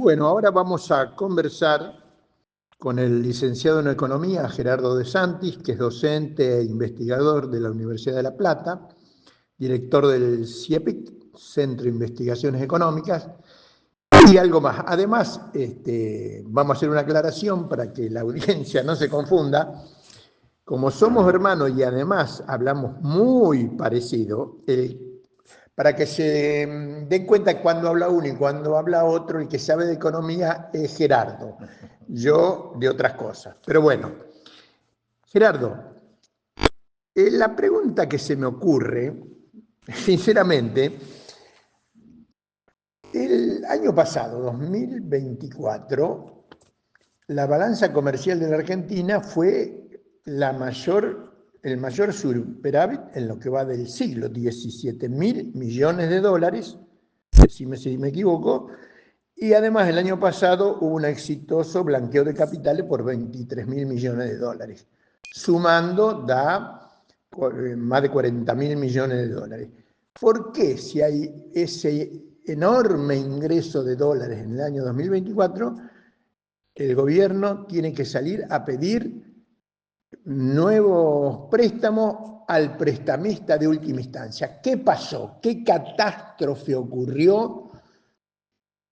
Bueno, ahora vamos a conversar con el licenciado en Economía, Gerardo De Santis, que es docente e investigador de la Universidad de La Plata, director del CIEPIC, Centro de Investigaciones Económicas, y algo más. Además, vamos a hacer una aclaración para que la audiencia no se confunda. Como somos hermanos y además hablamos muy parecido, para que se den cuenta cuando habla uno y cuando habla otro, el que sabe de economía es Gerardo, yo de otras cosas. Pero bueno, Gerardo, la pregunta que se me ocurre, sinceramente, el año pasado, 2024, la balanza comercial de la Argentina fue el mayor superávit en lo que va del siglo, 17.000 millones de dólares, decime si me equivoco, y además el año pasado hubo un exitoso blanqueo de capitales por 23.000 millones de dólares. Sumando da más de 40.000 millones de dólares. ¿Por qué si hay ese enorme ingreso de dólares en el año 2024, el gobierno tiene que salir a pedir nuevos préstamos al prestamista de última instancia? ¿Qué pasó? ¿Qué catástrofe ocurrió?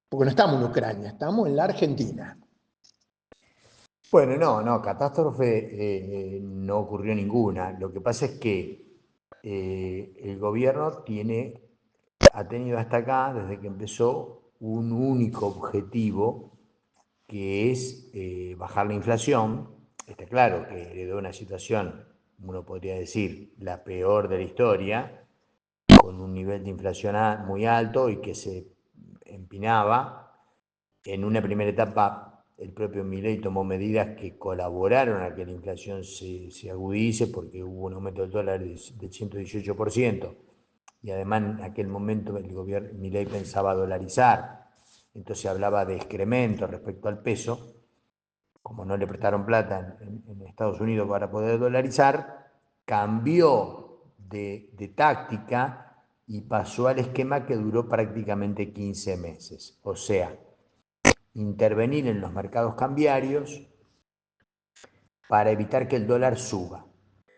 Porque no estamos en Ucrania, estamos en la Argentina. Bueno, no, catástrofe no ocurrió ninguna. Lo que pasa es que el gobierno ha tenido hasta acá, desde que empezó, un único objetivo, que es bajar la inflación. Está claro que heredó una situación, uno podría decir, la peor de la historia, con un nivel de inflación muy alto y que se empinaba. En una primera etapa, el propio Milei tomó medidas que colaboraron a que la inflación se agudice, porque hubo un aumento del dólar del 118%, y además en aquel momento el gobierno Milei pensaba dolarizar, entonces hablaba de excremento respecto al peso. Como no le prestaron plata en Estados Unidos para poder dolarizar, cambió de táctica y pasó al esquema que duró prácticamente 15 meses. O sea, intervenir en los mercados cambiarios para evitar que el dólar suba.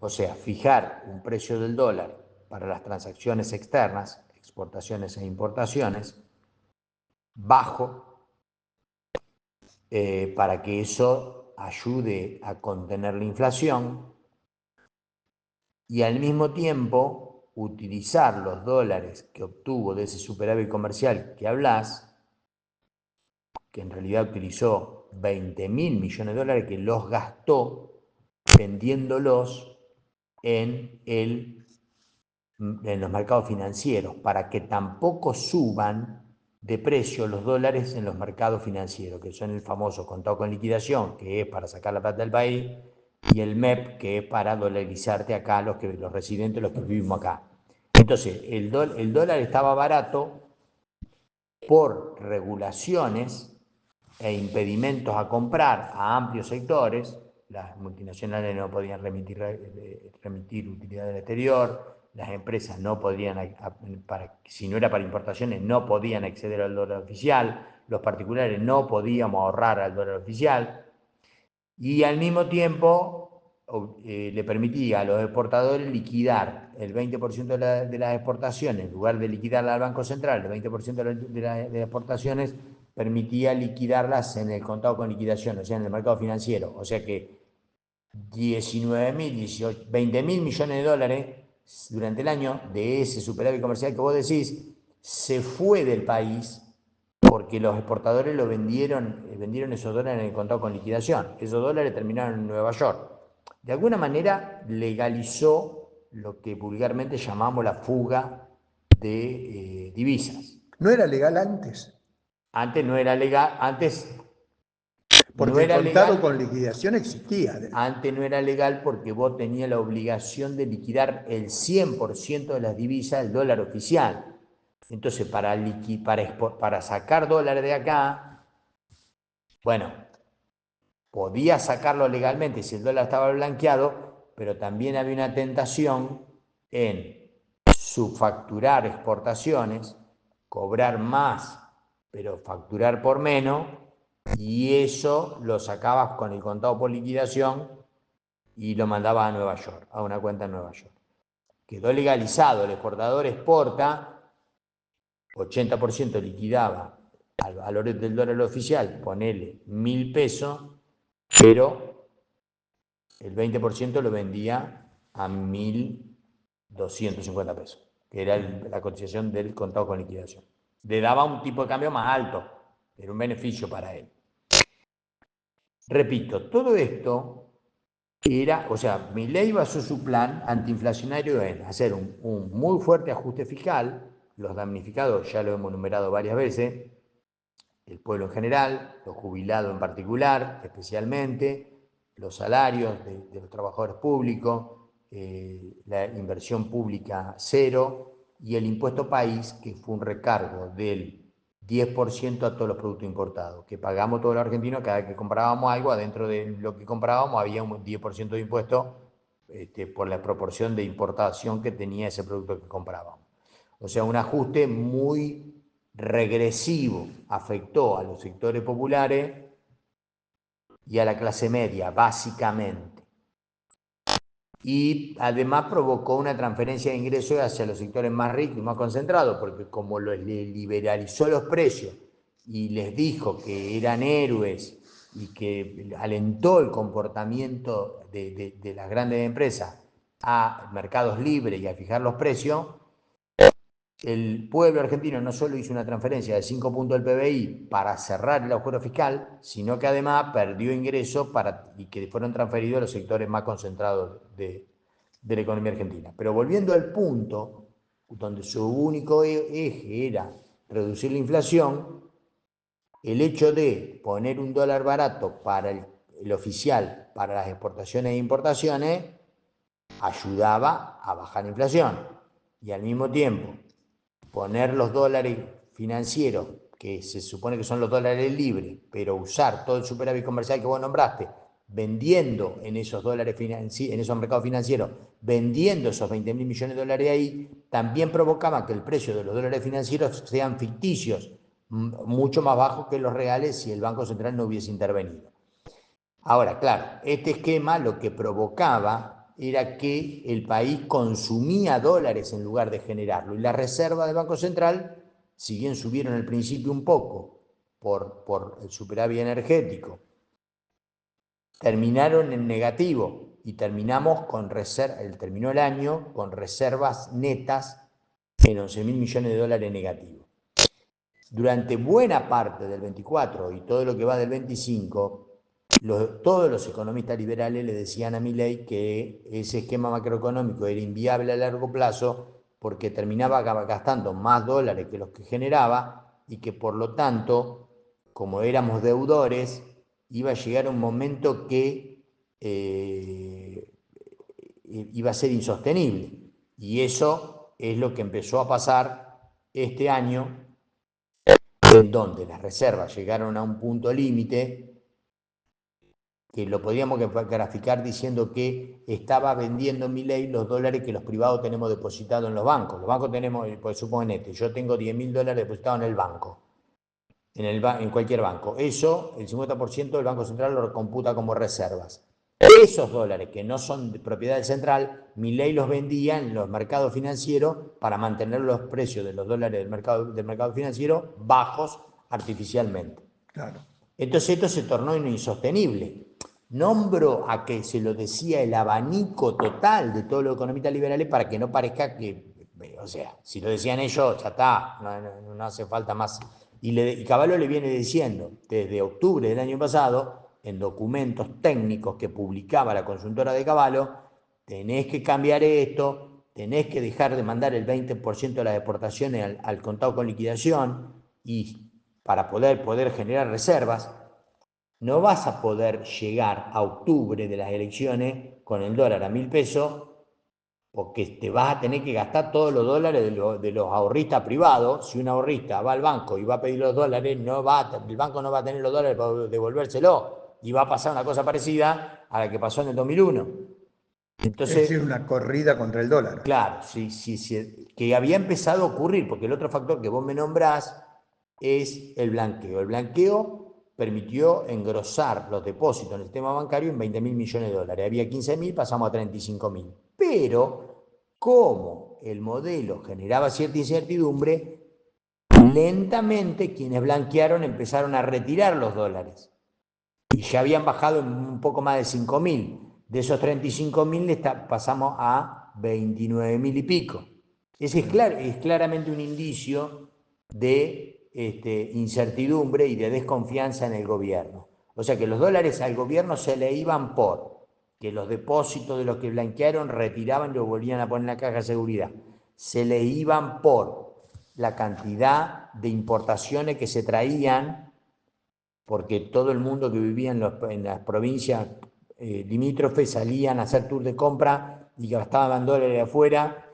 O sea, fijar un precio del dólar para las transacciones externas, exportaciones e importaciones, bajo, para que eso ayude a contener la inflación, y al mismo tiempo utilizar los dólares que obtuvo de ese superávit comercial que hablas, que en realidad utilizó 20.000 millones de dólares, que los gastó vendiéndolos en los mercados financieros, para que tampoco suban de precio los dólares en los mercados financieros, que son el famoso contado con liquidación, que es para sacar la plata del país, y el MEP, que es para dolarizarte acá, los residentes, los que vivimos acá. Entonces, el dólar estaba barato por regulaciones e impedimentos a comprar a amplios sectores. Las multinacionales no podían remitir utilidad del exterior, las empresas no podían, si no era para importaciones, no podían acceder al dólar oficial, los particulares no podíamos ahorrar al dólar oficial, y al mismo tiempo le permitía a los exportadores liquidar el 20% de las exportaciones. En lugar de liquidarla al Banco Central, el 20% de las exportaciones permitía liquidarlas en el contado con liquidación, o sea, en el mercado financiero. O sea que 20.000 millones de dólares durante el año de ese superávit comercial que vos decís se fue del país, porque los exportadores vendieron esos dólares en el contado con liquidación. Esos dólares terminaron en Nueva York. De alguna manera legalizó lo que vulgarmente llamamos la fuga de divisas. ¿No era legal antes? Antes no era legal, Porque el contado con liquidación existía. Antes no era legal porque vos tenías la obligación de liquidar el 100% de las divisas del dólar oficial. Entonces, para sacar dólares de acá, bueno, podía sacarlo legalmente si el dólar estaba blanqueado, pero también había una tentación en subfacturar exportaciones, cobrar más pero facturar por menos, y eso lo sacabas con el contado por liquidación y lo mandabas a Nueva York, a una cuenta en Nueva York. Quedó legalizado, el exportador exporta, 80% liquidaba al valor del dólar oficial, ponele 1.000 pesos, pero el 20% lo vendía a 1.250 pesos, que era la cotización del contado con liquidación. Le daba un tipo de cambio más alto, era un beneficio para él. Repito, todo esto era, o sea, Milei basó su plan antiinflacionario en hacer un muy fuerte ajuste fiscal, los damnificados ya lo hemos enumerado varias veces, el pueblo en general, los jubilados en particular, especialmente, los salarios de los trabajadores públicos, la inversión pública cero y el impuesto país, que fue un recargo del 10% a todos los productos importados, que pagamos todos los argentinos cada vez que comprábamos algo, adentro de lo que comprábamos había un 10% de impuesto por la proporción de importación que tenía ese producto que comprábamos. O sea, un ajuste muy regresivo, afectó a los sectores populares y a la clase media, básicamente. Y además provocó una transferencia de ingresos hacia los sectores más ricos y más concentrados, porque como le liberalizó los precios y les dijo que eran héroes y que alentó el comportamiento de las grandes empresas a mercados libres y a fijar los precios, el pueblo argentino no solo hizo una transferencia de 5 puntos del PBI para cerrar el agujero fiscal, sino que además perdió ingresos y que fueron transferidos a los sectores más concentrados de la economía argentina. Pero volviendo al punto donde su único eje era reducir la inflación, el hecho de poner un dólar barato para el oficial, para las exportaciones e importaciones, ayudaba a bajar la inflación. Y al mismo tiempo, poner los dólares financieros, que se supone que son los dólares libres, pero usar todo el superávit comercial que vos nombraste, vendiendo en esos dólares en esos mercados financieros, vendiendo esos 20.000 millones de dólares ahí, también provocaba que el precio de los dólares financieros sean ficticios, mucho más bajos que los reales si el Banco Central no hubiese intervenido. Ahora, claro, este esquema lo que provocaba era que el país consumía dólares en lugar de generarlo. Y las reservas del Banco Central, si bien subieron al principio un poco por el superávit energético, terminaron en negativo y terminó el año con reservas netas en 11.000 millones de dólares negativos. Durante buena parte del 24 y todo lo que va del 25, todos los economistas liberales le decían a Milei que ese esquema macroeconómico era inviable a largo plazo porque terminaba gastando más dólares que los que generaba y que por lo tanto, como éramos deudores, iba a llegar un momento que iba a ser insostenible. Y eso es lo que empezó a pasar este año, en donde las reservas llegaron a un punto límite que lo podríamos graficar diciendo que estaba vendiendo Milei los dólares que los privados tenemos depositados en los bancos. Los bancos tenemos, pues suponete, yo tengo 10.000 dólares depositados en el banco, en cualquier banco. Eso, el 50% del Banco Central lo computa como reservas. Esos dólares que no son de propiedad del central, Milei los vendía en los mercados financieros para mantener los precios de los dólares del mercado financiero bajos artificialmente. Claro. Entonces esto se tornó insostenible. Nombro a que se lo decía el abanico total de todos los economistas liberales para que no parezca que, o sea, si lo decían ellos, ya está, no hace falta más. Y Cavallo le viene diciendo desde octubre del año pasado, en documentos técnicos que publicaba la consultora de Cavallo, tenés que cambiar esto, tenés que dejar de mandar el 20% de las exportaciones al contado con liquidación y para poder generar reservas. No vas a poder llegar a octubre de las elecciones con el dólar a 1.000 pesos porque te vas a tener que gastar todos los dólares de los ahorristas privados. Si un ahorrista va al banco y va a pedir los dólares, el banco no va a tener los dólares para devolvérselo y va a pasar una cosa parecida a la que pasó en el 2001. Entonces, es decir, una corrida contra el dólar. Claro, sí, que había empezado a ocurrir, porque el otro factor que vos me nombrás es el blanqueo. El blanqueo permitió engrosar los depósitos en el sistema bancario en 20.000 millones de dólares. Había 15.000, pasamos a 35.000. Pero, como el modelo generaba cierta incertidumbre, lentamente quienes blanquearon empezaron a retirar los dólares. Y ya habían bajado en un poco más de 5.000. De esos 35.000 pasamos a 29.000 y pico. Ese es claramente un indicio de incertidumbre y de desconfianza en el gobierno. O sea que los dólares al gobierno se le iban por que los depósitos de los que blanquearon retiraban y los volvían a poner en la caja de seguridad. Se le iban por la cantidad de importaciones que se traían, porque todo el mundo que vivía en las provincias limítrofes salían a hacer tour de compra y gastaban dólares afuera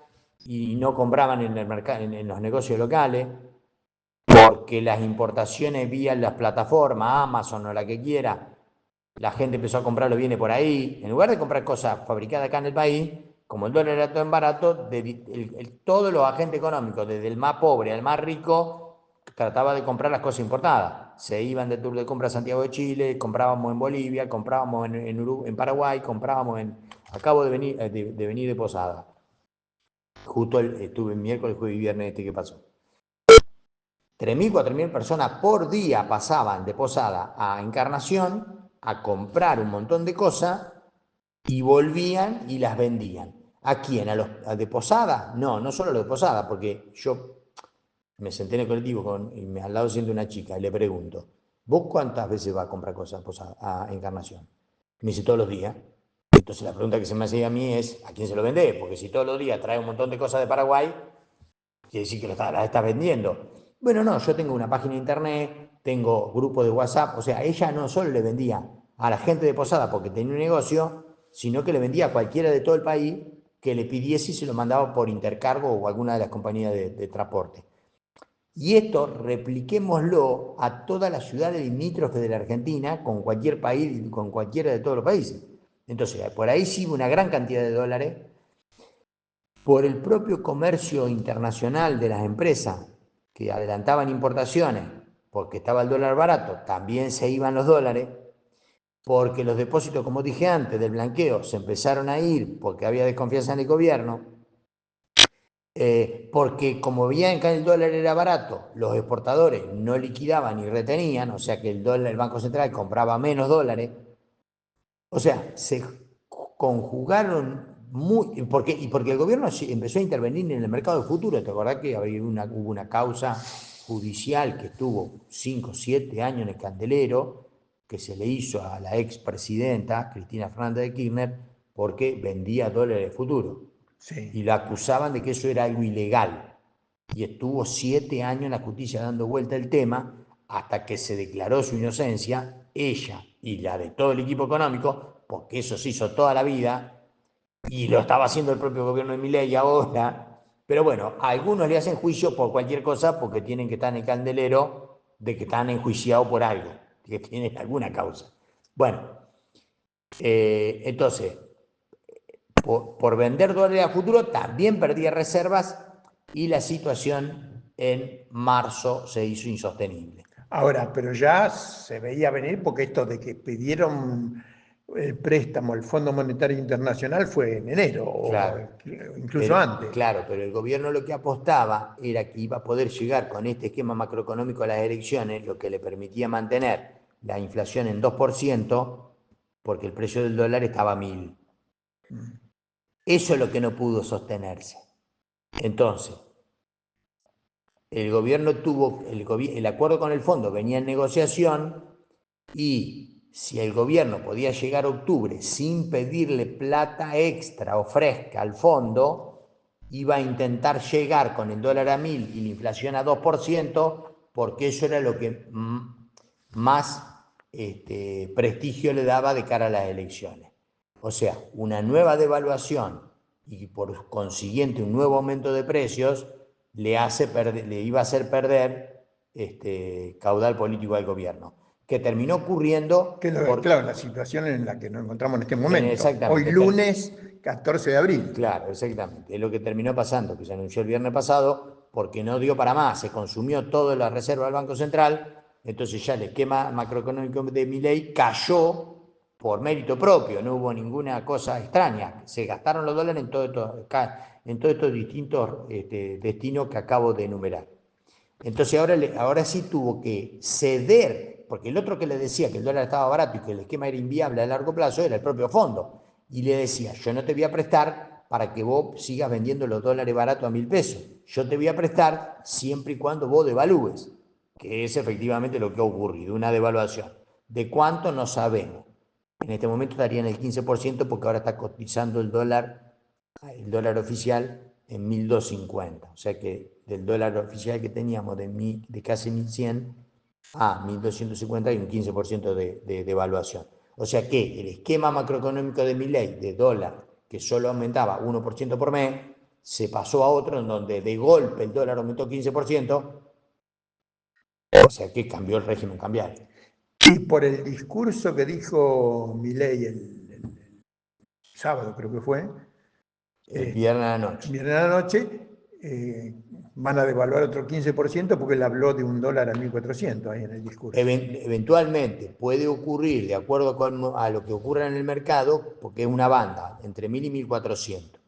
y no compraban en el mercado, en los negocios locales, porque las importaciones vía las plataformas, Amazon o la que quiera, la gente empezó a comprar los bienes por ahí. En lugar de comprar cosas fabricadas acá en el país, como el dólar era tan barato, todos los agentes económicos, desde el más pobre al más rico, trataba de comprar las cosas importadas. Se iban de tour de compra a Santiago de Chile, comprábamos en Bolivia, comprábamos en Paraguay, comprábamos acabo de venir de Posada. Justo estuve el miércoles, jueves y viernes que pasó. 3.000, 4.000 personas por día pasaban de Posada a Encarnación a comprar un montón de cosas y volvían y las vendían. ¿A quién? ¿A de Posada? No, no solo a los de Posada, porque yo me senté en el colectivo y al lado siento una chica y le pregunto, ¿vos cuántas veces vas a comprar cosas a Encarnación? Me dice, todos los días. Entonces la pregunta que se me hacía a mí es, ¿a quién se lo vendés? Porque si todos los días trae un montón de cosas de Paraguay, quiere decir que las estás vendiendo. Bueno, no, yo tengo una página de internet, tengo grupos de WhatsApp, o sea, ella no solo le vendía a la gente de Posada porque tenía un negocio, sino que le vendía a cualquiera de todo el país que le pidiese y se lo mandaba por Intercargo o alguna de las compañías de transporte. Y esto repliquémoslo a todas las ciudades limítrofes de la Argentina, con cualquier país, con cualquiera de todos los países. Entonces, por ahí sí una gran cantidad de dólares, por el propio comercio internacional de las empresas que adelantaban importaciones, porque estaba el dólar barato, también se iban los dólares, porque los depósitos, como dije antes, del blanqueo se empezaron a ir porque había desconfianza en el gobierno, porque como veían que el dólar era barato, los exportadores no liquidaban ni retenían, o sea que el Banco Central compraba menos dólares, o sea, se conjugaron porque el gobierno empezó a intervenir en el mercado de futuros. ¿Te acordás que hubo una causa judicial que estuvo 5 o 7 años en el candelero, que se le hizo a la expresidenta Cristina Fernández de Kirchner porque vendía dólares de futuro? Sí. Y la acusaban de que eso era algo ilegal. Y estuvo 7 años en la justicia dando vuelta el tema hasta que se declaró su inocencia, ella y la de todo el equipo económico, porque eso se hizo toda la vida y lo estaba haciendo el propio gobierno de Milei ahora. Pero bueno, a algunos le hacen juicio por cualquier cosa porque tienen que estar en el candelero de que están enjuiciados por algo, que tienen alguna causa. Bueno, entonces, por vender dólares a futuro también perdía reservas y la situación en marzo se hizo insostenible. Ahora, pero ya se veía venir porque esto de que pidieron el préstamo, el Fondo Monetario Internacional fue en enero, claro, o incluso antes. Claro, pero el gobierno lo que apostaba era que iba a poder llegar con este esquema macroeconómico a las elecciones, lo que le permitía mantener la inflación en 2%, porque el precio del dólar estaba a 1.000. Eso es lo que no pudo sostenerse. Entonces, el gobierno tuvo, el acuerdo con el fondo venía en negociación y si el gobierno podía llegar a octubre sin pedirle plata extra o fresca al fondo, iba a intentar llegar con el dólar a 1.000 y la inflación a 2%, porque eso era lo que más prestigio le daba de cara a las elecciones. O sea, una nueva devaluación y por consiguiente un nuevo aumento de precios le iba a hacer perder caudal político al gobierno, que terminó ocurriendo... Claro, la situación en la que nos encontramos en este momento. Hoy lunes 14 de abril. Claro, exactamente. Es lo que terminó pasando, que se anunció el viernes pasado, porque no dio para más, se consumió toda la reserva del Banco Central, entonces ya el esquema macroeconómico de Milei cayó por mérito propio, no hubo ninguna cosa extraña, se gastaron los dólares en todos estos distintos destinos que acabo de enumerar. Entonces ahora sí tuvo que ceder, porque el otro que le decía que el dólar estaba barato y que el esquema era inviable a largo plazo era el propio fondo. Y le decía, yo no te voy a prestar para que vos sigas vendiendo los dólares baratos a 1.000 pesos. Yo te voy a prestar siempre y cuando vos devalúes, que es efectivamente lo que ha ocurrido, una devaluación. ¿De cuánto? No sabemos. En este momento estaría en el 15% porque ahora está cotizando el dólar oficial en 1.250. O sea que del dólar oficial que teníamos de casi 1.100 a 1.250 hay un 15% de devaluación. O sea que el esquema macroeconómico de Milei de dólar, que solo aumentaba 1% por mes, se pasó a otro en donde de golpe el dólar aumentó 15%, o sea que cambió el régimen cambiario. Y por el discurso que dijo Milei el sábado, creo que fue, el viernes a la noche. Viernes a la noche, van a devaluar otro 15% porque él habló de un dólar a 1.400 ahí en el discurso. Eventualmente puede ocurrir, de acuerdo a lo que ocurra en el mercado, porque es una banda, entre 1.000 y 1.400.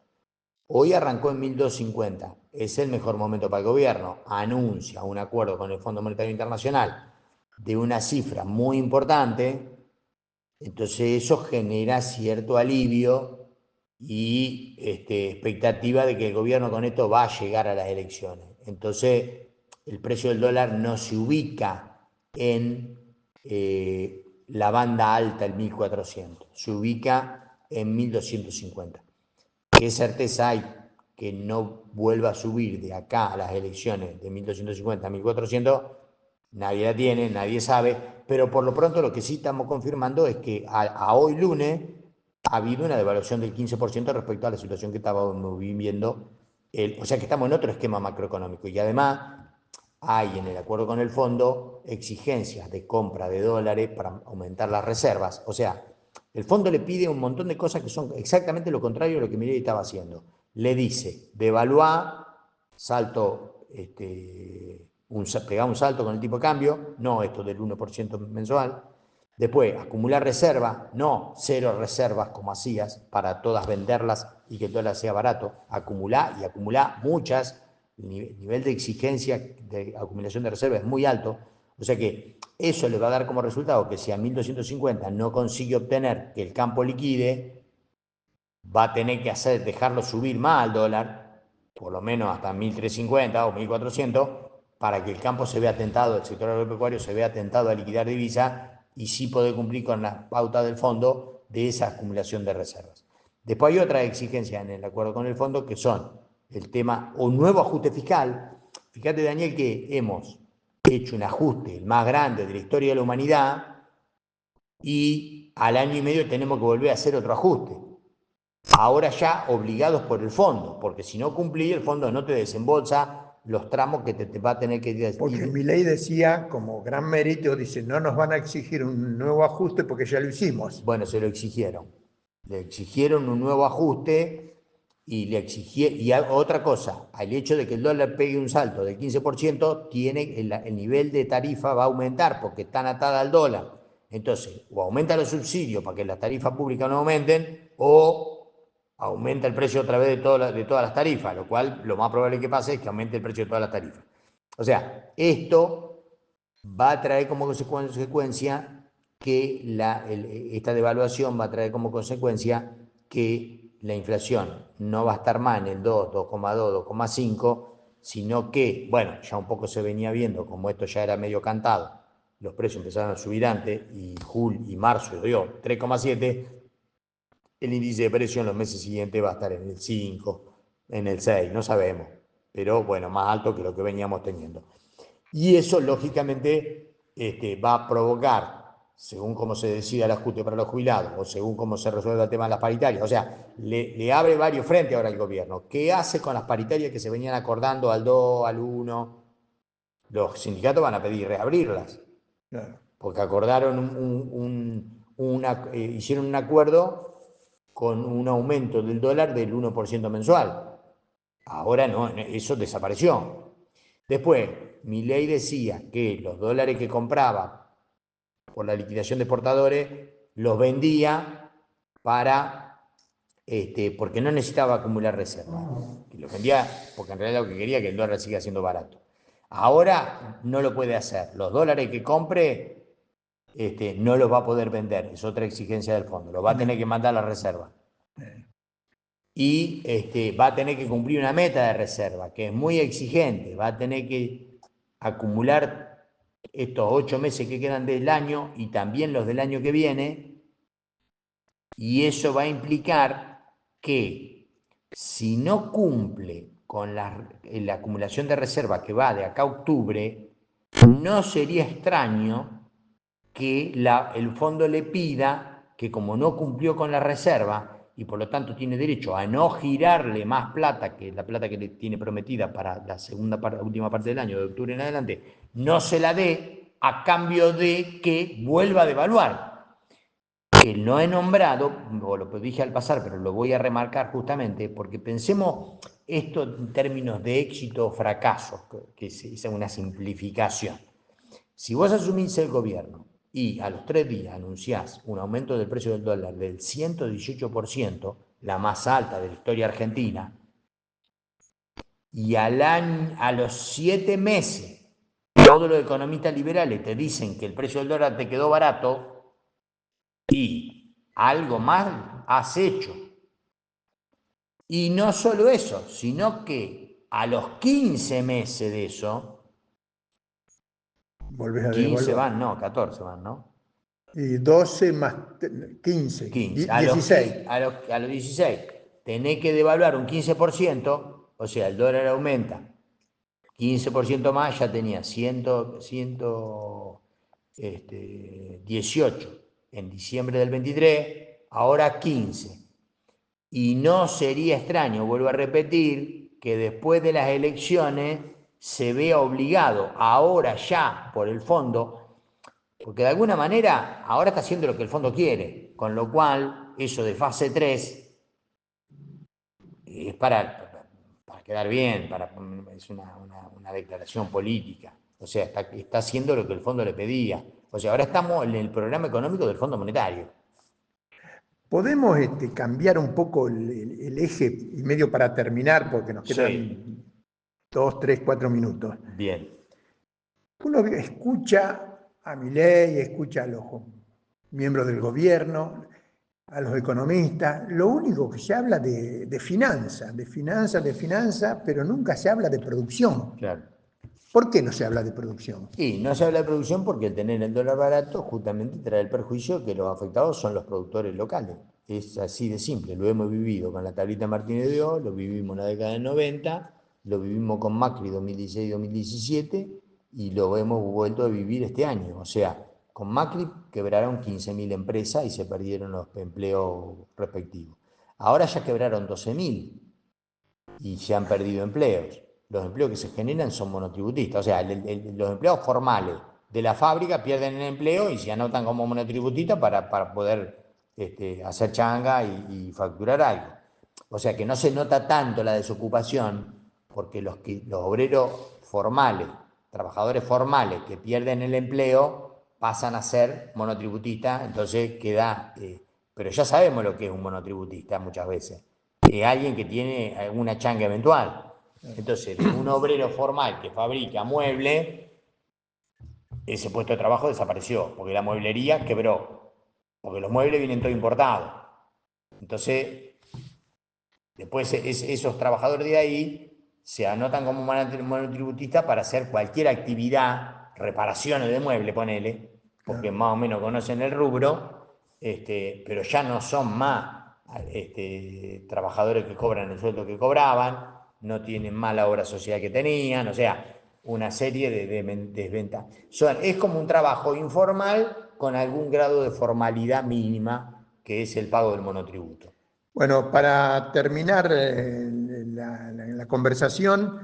Hoy arrancó en 1.250. Es el mejor momento para el gobierno. Anuncia un acuerdo con el Fondo Monetario Internacional de una cifra muy importante. Entonces eso genera cierto alivio y expectativa de que el gobierno con esto va a llegar a las elecciones. Entonces el precio del dólar no se ubica en la banda alta, el 1.400, se ubica en 1.250. ¿Qué certeza hay que no vuelva a subir de acá a las elecciones de 1.250 a 1.400? Nadie la tiene, nadie sabe, pero por lo pronto lo que sí estamos confirmando es que a hoy lunes ha habido una devaluación del 15% respecto a la situación que estábamos viviendo, o sea que estamos en otro esquema macroeconómico y además hay en el acuerdo con el fondo exigencias de compra de dólares para aumentar las reservas, o sea, el fondo le pide un montón de cosas que son exactamente lo contrario de lo que Milei estaba haciendo. Le dice, devaluar, salto, pegar un salto con el tipo de cambio, no esto del 1% mensual. Después, acumular reservas, no cero reservas como hacías para todas venderlas y que el dólar sea barato. Acumular y acumular muchas. El nivel de exigencia de acumulación de reservas es muy alto. O sea que eso le va a dar como resultado que si a 1.250 no consigue obtener que el campo liquide, va a tener que dejarlo subir más al dólar, por lo menos hasta 1.350 o 1.400, para que el campo se vea tentado, el sector agropecuario se vea tentado a liquidar divisas y sí poder cumplir con las pautas del fondo de esa acumulación de reservas. Después hay otras exigencias en el acuerdo con el fondo que son el tema o nuevo ajuste fiscal. Fíjate, Daniel, que hemos hecho un ajuste, el más grande de la historia de la humanidad, y al año y medio tenemos que volver a hacer otro ajuste. Ahora ya obligados por el fondo, porque si no cumplís, el fondo no te desembolsa los tramos que te va a tener que... Porque Milei decía, como gran mérito, dice, no nos van a exigir un nuevo ajuste porque ya lo hicimos. Bueno, se lo exigieron. Le exigieron un nuevo ajuste y le exigieron... Y otra cosa, al hecho de que el dólar pegue un salto del 15%, el nivel de tarifa va a aumentar porque están atadas al dólar. Entonces, o aumenta los subsidios para que las tarifas públicas no aumenten, o aumenta el precio otra vez de todas las tarifas, lo cual lo más probable que pase es que aumente el precio de todas las tarifas. O sea, esto va a traer como consecuencia que esta devaluación va a traer como consecuencia que la inflación no va a estar más en el 2, 2,2, 2,5, sino que, bueno, ya un poco se venía viendo, como esto ya era medio cantado, los precios empezaron a subir antes, y julio y marzo dio 3,7, el índice de precio en los meses siguientes va a estar en el 5, en el 6, no sabemos, pero bueno, más alto que lo que veníamos teniendo. Y eso, lógicamente, va a provocar, según cómo se decida el ajuste para los jubilados o según cómo se resuelva el tema de las paritarias, o sea, le abre varios frentes ahora al gobierno. ¿Qué hace con las paritarias que se venían acordando al 2, al 1? Los sindicatos van a pedir reabrirlas, claro, porque acordaron hicieron un acuerdo con un aumento del dólar del 1% mensual. Ahora no, eso desapareció. Después, Milei decía que los dólares que compraba por la liquidación de exportadores los vendía porque no necesitaba acumular reservas. Los vendía porque en realidad lo que quería es que el dólar siga siendo barato. Ahora no lo puede hacer. Los dólares que compre no los va a poder vender. Es otra exigencia del fondo. Los va a tener que mandar a la reserva. Y va a tener que cumplir una meta de reserva que es muy exigente. Va a tener que acumular estos 8 meses que quedan del año y también los del año que viene. Y eso va a implicar que si no cumple con la acumulación de reserva que va de acá a octubre, no sería extraño que el fondo le pida que, como no cumplió con la reserva y por lo tanto tiene derecho a no girarle más plata que la plata que le tiene prometida para la última parte del año, de octubre en adelante, no se la dé a cambio de que vuelva a devaluar. Que no he nombrado, o lo dije al pasar, pero lo voy a remarcar justamente, porque pensemos esto en términos de éxito o fracaso, que es una simplificación. Si vos asumís el gobierno y a los 3 días anunciás un aumento del precio del dólar del 118%, la más alta de la historia argentina, y a los 7 meses todos los economistas liberales te dicen que el precio del dólar te quedó barato, y algo mal has hecho. Y no solo eso, sino que a los 15 meses de eso, volvés a 15 devaluar. van, no, 14 van, ¿no? Y 12 más 15, 15. 16. A los 16 tenés que devaluar un 15%, o sea, el dólar aumenta 15% más, ya tenía 118 en diciembre del 23, ahora 15. Y no sería extraño, vuelvo a repetir, que después de las elecciones se vea obligado, ahora ya por el fondo, porque de alguna manera ahora está haciendo lo que el fondo quiere, con lo cual eso de fase 3 es para quedar bien, es una declaración política. O sea, está haciendo lo que el fondo le pedía. O sea, ahora estamos en el programa económico del Fondo Monetario. ¿Podemos cambiar un poco el eje y medio para terminar, porque nos Sí. quedan 2, 3, 4 minutos? Bien. Uno escucha a Milei, escucha a los miembros del gobierno, a los economistas, lo único que se habla de finanzas, pero nunca se habla de producción. Claro. ¿Por qué no se habla de producción? Y no se habla de producción porque el tener el dólar barato justamente trae el perjuicio que los afectados son los productores locales. Es así de simple, lo hemos vivido con la tablita Martínez de O, lo vivimos en la década del 90, lo vivimos con Macri 2016-2017 y lo hemos vuelto a vivir este año. O sea, con Macri quebraron 15.000 empresas y se perdieron los empleos respectivos. Ahora ya quebraron 12.000 y se han perdido empleos. Los empleos que se generan son monotributistas, o sea, los empleados formales de la fábrica pierden el empleo y se anotan como monotributistas para poder hacer changa y facturar algo. O sea que no se nota tanto la desocupación porque los obreros formales, trabajadores formales que pierden el empleo pasan a ser monotributistas, entonces queda... pero ya sabemos lo que es un monotributista muchas veces. Alguien que tiene alguna changa eventual. Entonces, de un obrero formal que fabrica muebles, ese puesto de trabajo desapareció, porque la mueblería quebró, porque los muebles vienen todo importados. Entonces, después esos trabajadores de ahí se anotan como monotributistas para hacer cualquier actividad, reparaciones de muebles, ponele, porque más o menos conocen el rubro, pero ya no son más trabajadores que cobran el sueldo que cobraban, no tienen más la obra social que tenían, o sea, una serie de desventajas. Es como un trabajo informal con algún grado de formalidad mínima, que es el pago del monotributo. Bueno, para terminar la conversación,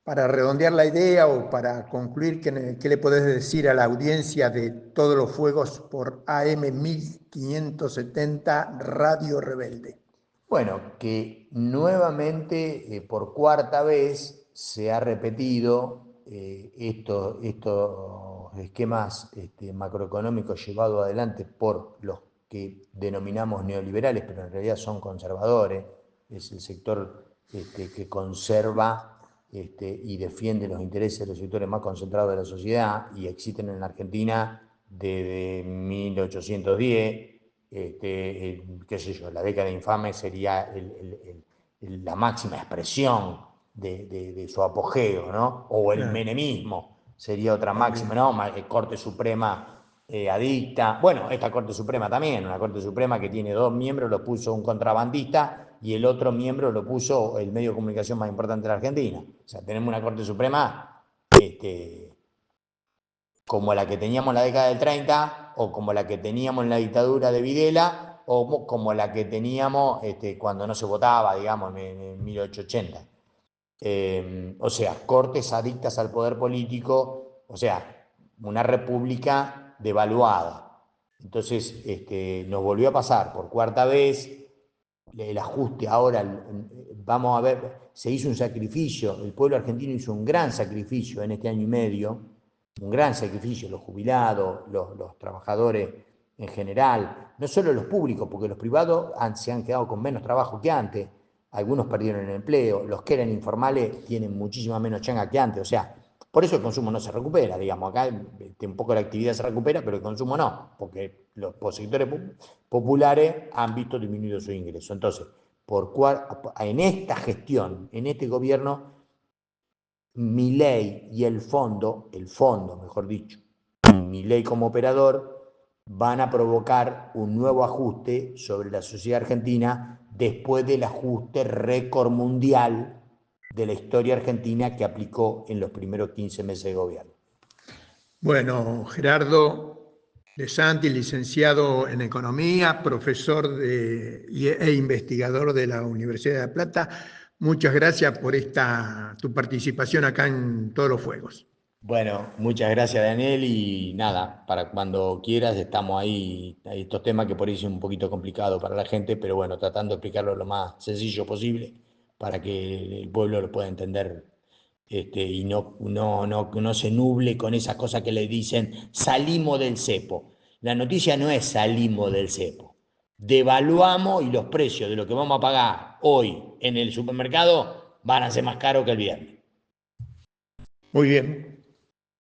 para redondear la idea o para concluir, ¿qué le podés decir a la audiencia de Todos los Fuegos por AM 1570 Radio Rebelde? Bueno, que nuevamente, por cuarta vez, se ha repetido estos esquemas macroeconómicos llevados adelante por los que denominamos neoliberales, pero en realidad son conservadores, es el sector que conserva y defiende los intereses de los sectores más concentrados de la sociedad, y existen en la Argentina desde 1810, qué sé yo, la década infame sería la máxima expresión de su apogeo, ¿no? O el Claro, menemismo sería otra máxima, también. ¿no? Corte Suprema adicta. Bueno, esta Corte Suprema también, una Corte Suprema que tiene 2 miembros, lo puso un contrabandista y el otro miembro lo puso el medio de comunicación más importante de la Argentina. O sea, tenemos una Corte Suprema como la que teníamos en la década del 30, o como la que teníamos en la dictadura de Videla, o como la que teníamos cuando no se votaba, digamos, en 1880. O sea, cortes adictas al poder político, o sea, una república devaluada. Entonces, nos volvió a pasar por cuarta vez el ajuste. Ahora, vamos a ver, se hizo un sacrificio, el pueblo argentino hizo un gran sacrificio en este año y medio, un gran sacrificio, los jubilados, los trabajadores en general, no solo los públicos, porque los privados se han quedado con menos trabajo que antes, algunos perdieron el empleo, los que eran informales tienen muchísima menos changa que antes, o sea, por eso el consumo no se recupera, digamos, acá un poco la actividad se recupera, pero el consumo no, porque los sectores populares han visto disminuido su ingreso. Entonces, en esta gestión, en este gobierno, Milei y el fondo, mejor dicho, Milei como operador, van a provocar un nuevo ajuste sobre la sociedad argentina después del ajuste récord mundial de la historia argentina que aplicó en los primeros 15 meses de gobierno. Bueno, Gerardo De Santis, licenciado en Economía, profesor e investigador de la Universidad de La Plata, muchas gracias por tu participación acá en Todos los Fuegos. Bueno, muchas gracias Daniel, y nada, para cuando quieras estamos ahí. Hay estos temas que por ahí son un poquito complicados para la gente, pero bueno, tratando de explicarlo lo más sencillo posible para que el pueblo lo pueda entender, y no se nuble con esas cosas que le dicen salimos del cepo. La noticia no es salimos del cepo, devaluamos y los precios de lo que vamos a pagar hoy en el supermercado van a ser más caros que el viernes. Muy bien.